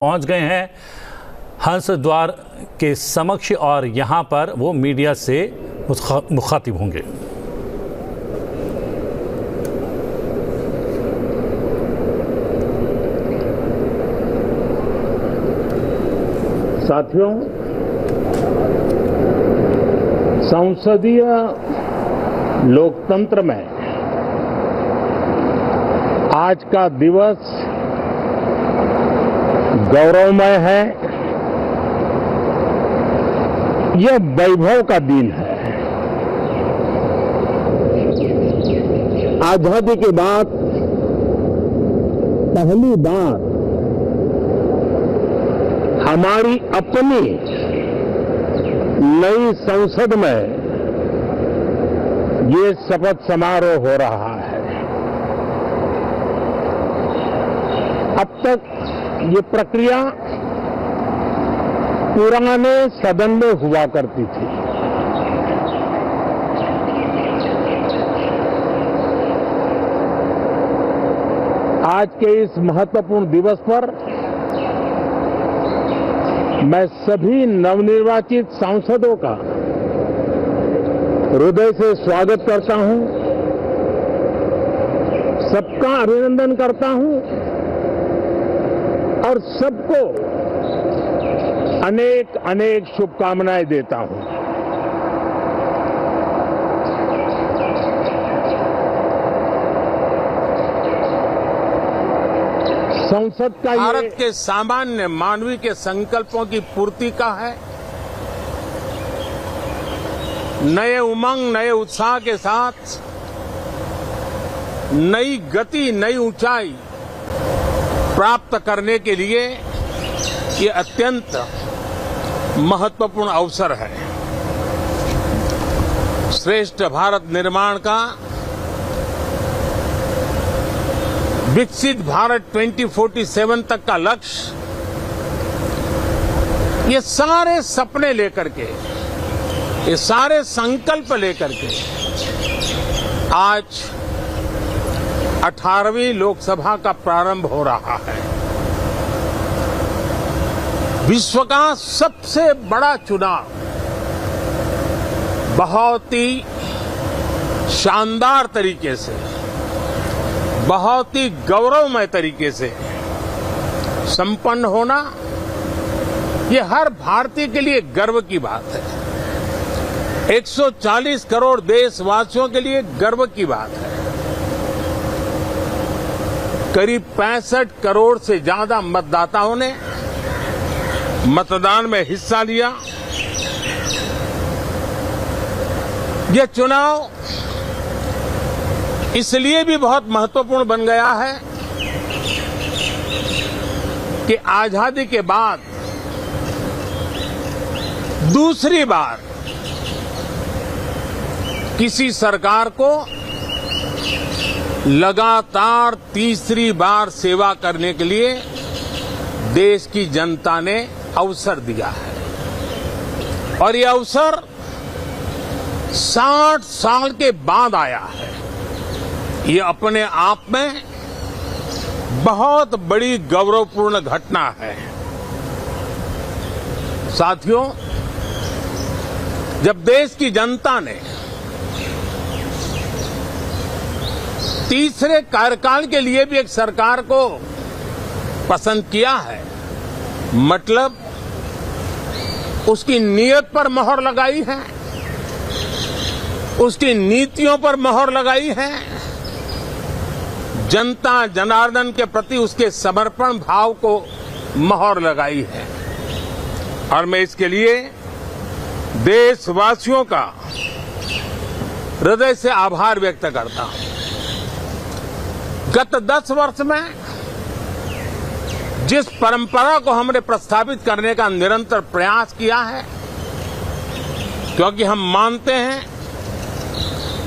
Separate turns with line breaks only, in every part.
पहुंच गए हैं हंस द्वार के समक्ष और यहां पर वो मीडिया से मुखातिब होंगे।
साथियों, संसदीय लोकतंत्र में आज का दिवस गौरवमय है। यह वैभव का दिन है। आजादी के बाद पहली बार हमारी अपनी नई संसद में ये शपथ समारोह हो रहा है। अब तक ये प्रक्रिया पुराने सदन में हुआ करती थी। आज के इस महत्वपूर्ण दिवस पर मैं सभी नवनिर्वाचित सांसदों का हृदय से स्वागत करता हूं, सबका अभिनंदन करता हूं और सबको अनेक अनेक शुभकामनाएं देता हूं। संसद का
भारत के सामान्य मानवीय के संकल्पों की पूर्ति का है। नए उमंग, नए उत्साह के साथ नई गति, नई ऊंचाई प्राप्त करने के लिए ये अत्यंत महत्वपूर्ण अवसर है। श्रेष्ठ भारत निर्माण का, विकसित भारत 2047 तक का लक्ष्य, ये सारे सपने लेकर के, ये सारे संकल्प लेकर के आज 18वीं लोकसभा का प्रारंभ हो रहा है। विश्व का सबसे बड़ा चुनाव बहुत ही शानदार तरीके से, बहुत ही गौरवमय तरीके से संपन्न होना, ये हर भारतीय के लिए गर्व की बात है। 140 करोड़ देशवासियों के लिए गर्व की बात है। करीब 65 करोड़ से ज्यादा मतदाताओं ने मतदान में हिस्सा लिया। यह चुनाव इसलिए भी बहुत महत्वपूर्ण बन गया है कि आजादी के बाद दूसरी बार किसी सरकार को लगातार तीसरी बार सेवा करने के लिए देश की जनता ने अवसर दिया है और ये अवसर 60 साल के बाद आया है। ये अपने आप में बहुत बड़ी गौरवपूर्ण घटना है। साथियों, जब देश की जनता ने तीसरे कार्यकाल के लिए भी एक सरकार को पसंद किया है, मतलब उसकी नीयत पर मोहर लगाई है, उसकी नीतियों पर मोहर लगाई है, जनता जनार्दन के प्रति उसके समर्पण भाव को मोहर लगाई है। और मैं इसके लिए देशवासियों का हृदय से आभार व्यक्त करता हूं। गत 10 वर्ष में जिस परंपरा को हमने प्रस्थापित करने का निरंतर प्रयास किया है, क्योंकि हम मानते हैं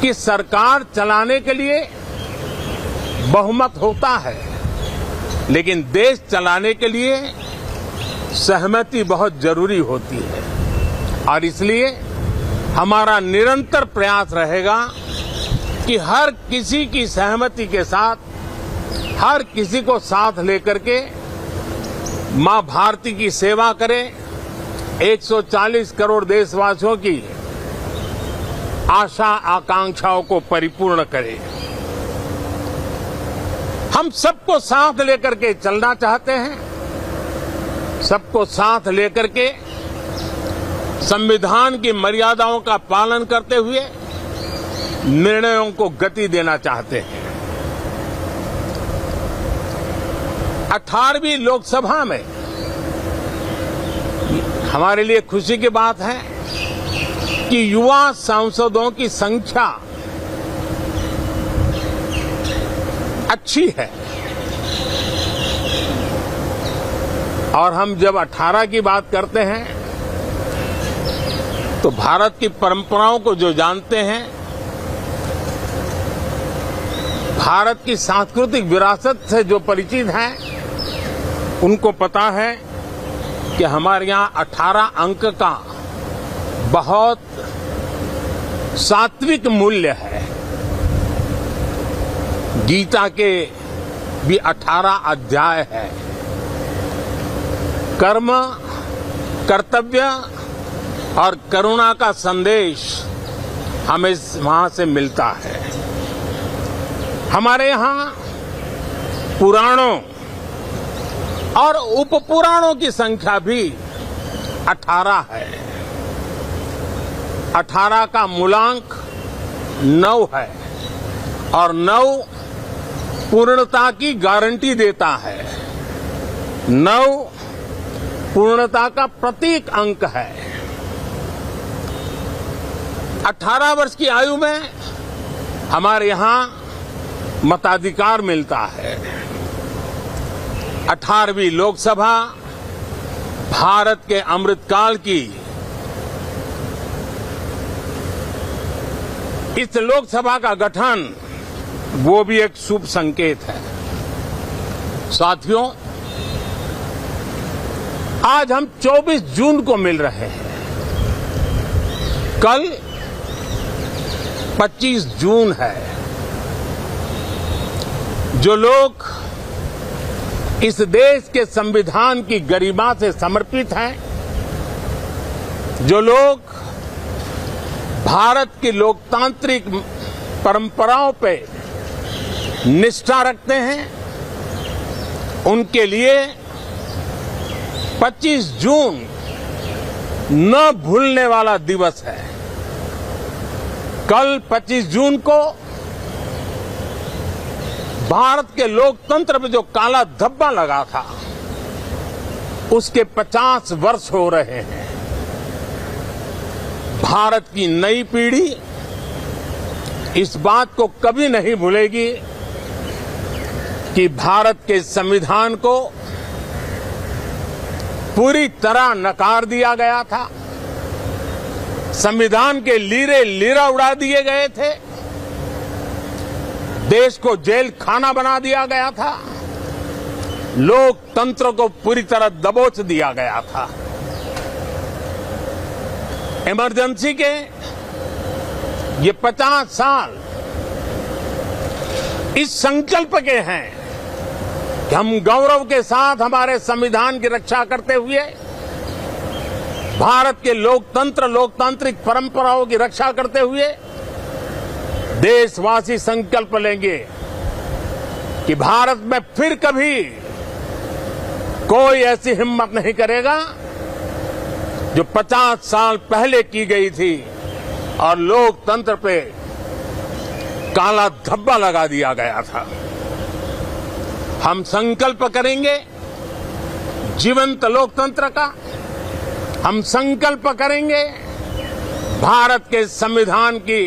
कि सरकार चलाने के लिए बहुमत होता है, लेकिन देश चलाने के लिए सहमति बहुत जरूरी होती है। और इसलिए हमारा निरंतर प्रयास रहेगा कि हर किसी की सहमति के साथ, हर किसी को साथ लेकर के मां भारती की सेवा करें, 140 करोड़ देशवासियों की आशा आकांक्षाओं को परिपूर्ण करें। हम सबको साथ लेकर के चलना चाहते हैं, सबको साथ लेकर के संविधान की मर्यादाओं का पालन करते हुए निर्णयों को गति देना चाहते हैं। 18वीं लोकसभा में हमारे लिए खुशी की बात है कि युवा सांसदों की संख्या अच्छी है और हम जब 18 की बात करते हैं तो भारत की परंपराओं को जो जानते हैं, भारत की सांस्कृतिक विरासत से जो परिचित हैं, उनको पता है कि हमारे यहाँ 18 अंक का बहुत सात्विक मूल्य है। गीता के भी 18 अध्याय है। कर्म, कर्तव्य और करुणा का संदेश हमें वहां से मिलता है। हमारे यहाँ पुराणों और उपपुराणों की संख्या भी 18 है। 18 का मूलांक 9 है और 9 पूर्णता की गारंटी देता है। 9 पूर्णता का प्रतीक अंक है। 18 वर्ष की आयु में हमारे यहाँ मताधिकार मिलता है। 18वीं लोकसभा भारत के अमृतकाल की इस लोकसभा का गठन वो भी एक शुभ संकेत है। साथियों, आज हम 24 जून को मिल रहे हैं। कल 25 जून है। जो लोग इस देश के संविधान की गरिमा से समर्पित हैं, जो लोग भारत की लोकतांत्रिक परंपराओं पे निष्ठा रखते हैं, उनके लिए 25 जून न भूलने वाला दिवस है। कल 25 जून को भारत के लोकतंत्र में जो काला धब्बा लगा था, उसके 50 वर्ष हो रहे हैं। भारत की नई पीढ़ी इस बात को कभी नहीं भूलेगी कि भारत के संविधान को पूरी तरह नकार दिया गया था। संविधान के लीरे लीरा उड़ा दिए गए थे। देश को जेल खाना बना दिया गया था। लोकतंत्र को पूरी तरह दबोच दिया गया था। इमरजेंसी के ये 50 साल इस संकल्प के हैं कि हम गौरव के साथ हमारे संविधान की रक्षा करते हुए, भारत के लोकतंत्र, लोकतांत्रिक परंपराओं की रक्षा करते हुए देशवासी संकल्प लेंगे कि भारत में फिर कभी कोई ऐसी हिम्मत नहीं करेगा जो 50 साल पहले की गई थी और लोकतंत्र पे काला धब्बा लगा दिया गया था। हम संकल्प करेंगे जीवंत लोकतंत्र का। हम संकल्प करेंगे भारत के संविधान की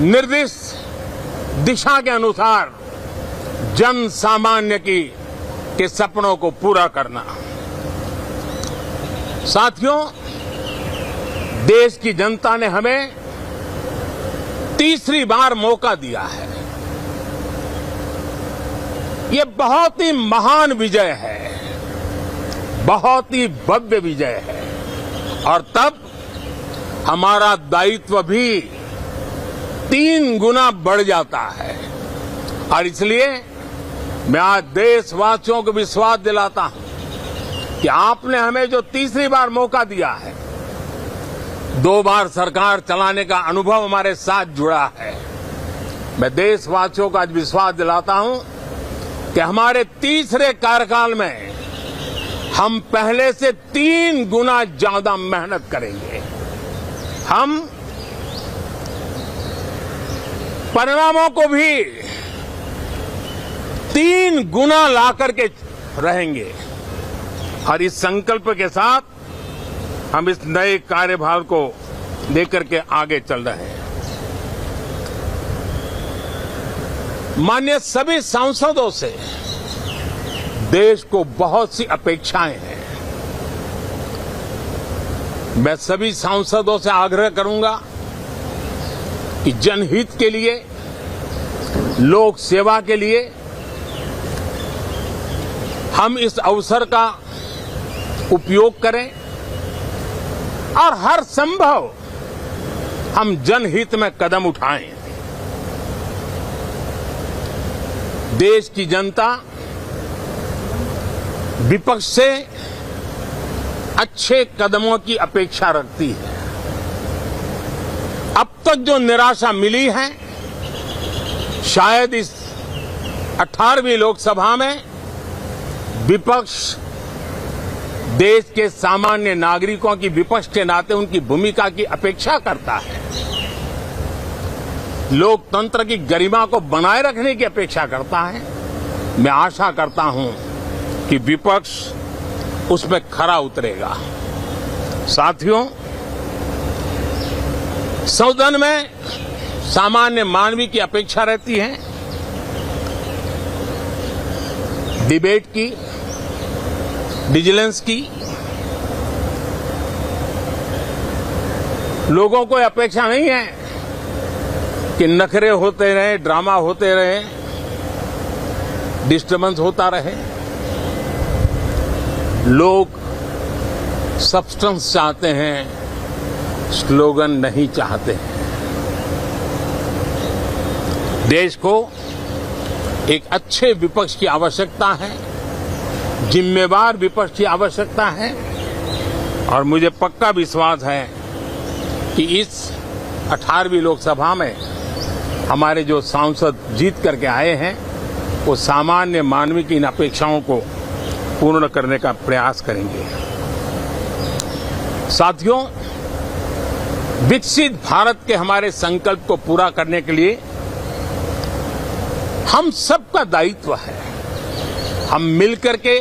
निर्दिष्ट दिशा के अनुसार जन सामान्य के सपनों को पूरा करना। साथियों, देश की जनता ने हमें तीसरी बार मौका दिया है। ये बहुत ही महान विजय है, बहुत ही भव्य विजय है और तब हमारा दायित्व भी 3 गुना बढ़ जाता है। और इसलिए मैं आज देशवासियों को विश्वास दिलाता हूं कि आपने हमें जो तीसरी बार मौका दिया है, 2 बार सरकार चलाने का अनुभव हमारे साथ जुड़ा है। मैं देशवासियों को आज विश्वास दिलाता हूं कि हमारे तीसरे कार्यकाल में हम पहले से 3 गुना ज्यादा मेहनत करेंगे। हम परिणामों को भी 3 गुना ला करके रहेंगे और इस संकल्प के साथ हम इस नए कार्यभार को लेकर के आगे चल रहे हैं। माननीय सभी सांसदों से देश को बहुत सी अपेक्षाएं हैं। मैं सभी सांसदों से आग्रह करूंगा कि जनहित के लिए, लोक सेवा के लिए हम इस अवसर का उपयोग करें और हर संभव हम जनहित में कदम उठाएं। देश की जनता विपक्ष से अच्छे कदमों की अपेक्षा रखती है। अब तक जो निराशा मिली है, शायद इस 18वीं लोकसभा में विपक्ष देश के सामान्य नागरिकों की विपक्ष के नाते उनकी भूमिका की अपेक्षा करता है, लोकतंत्र की गरिमा को बनाए रखने की अपेक्षा करता है। मैं आशा करता हूं कि विपक्ष उसमें खरा उतरेगा। साथियों, सदन में सामान्य मानवीय की अपेक्षा रहती है डिबेट की, विजिलेंस की। लोगों को अपेक्षा नहीं है कि नखरे होते रहे, ड्रामा होते रहे, डिस्टर्बेंस होता रहे। लोग सब्सटेंस चाहते हैं, स्लोगन नहीं चाहते हैं। देश को एक अच्छे विपक्ष की आवश्यकता है, जिम्मेवार विपक्ष की आवश्यकता है और मुझे पक्का विश्वास है कि इस 18वीं लोकसभा में हमारे जो सांसद जीत करके आए हैं वो सामान्य मानवीय की इन अपेक्षाओं को पूर्ण करने का प्रयास करेंगे। साथियों, विकसित भारत के हमारे संकल्प को पूरा करने के लिए हम सबका दायित्व है। हम मिलकर के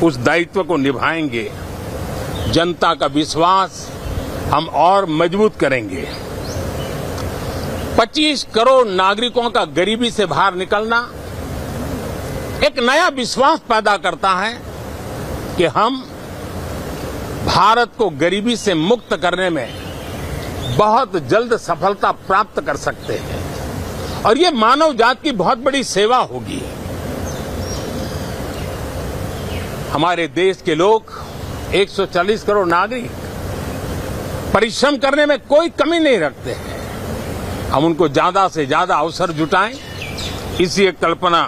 उस दायित्व को निभाएंगे। जनता का विश्वास हम और मजबूत करेंगे। 25 करोड़ नागरिकों का गरीबी से बाहर निकलना एक नया विश्वास पैदा करता है कि हम भारत को गरीबी से मुक्त करने में बहुत जल्द सफलता प्राप्त कर सकते हैं और ये मानव जाति की बहुत बड़ी सेवा होगी। हमारे देश के लोग 140 करोड़ नागरिक परिश्रम करने में कोई कमी नहीं रखते हैं। हम उनको ज्यादा से ज्यादा अवसर जुटाएं, इसी एक कल्पना।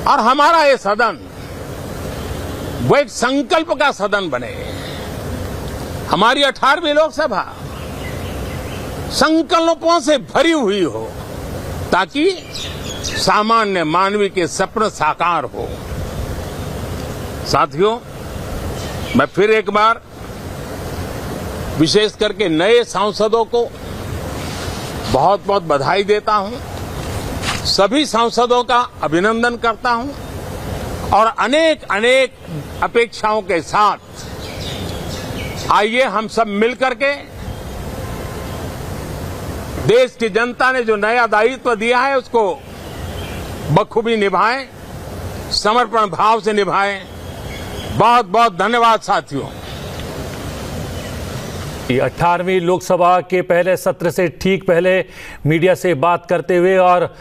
और हमारा ये सदन वो एक संकल्प का सदन बने। हमारी 18वीं लोकसभा संकल्पों से भरी हुई हो ताकि सामान्य मानवीय के सपने साकार हो। साथियों, मैं फिर एक बार विशेष करके नए सांसदों को बहुत बहुत बधाई देता हूं, सभी सांसदों का अभिनंदन करता हूं और अनेक अनेक अपेक्षाओं के साथ आइए हम सब मिलकर के देश की जनता ने जो नया दायित्व दिया है उसको बखूबी निभाएं, समर्पण भाव से निभाएं। बहुत बहुत धन्यवाद साथियों।
18वीं लोकसभा के पहले सत्र से ठीक पहले मीडिया से बात करते हुए और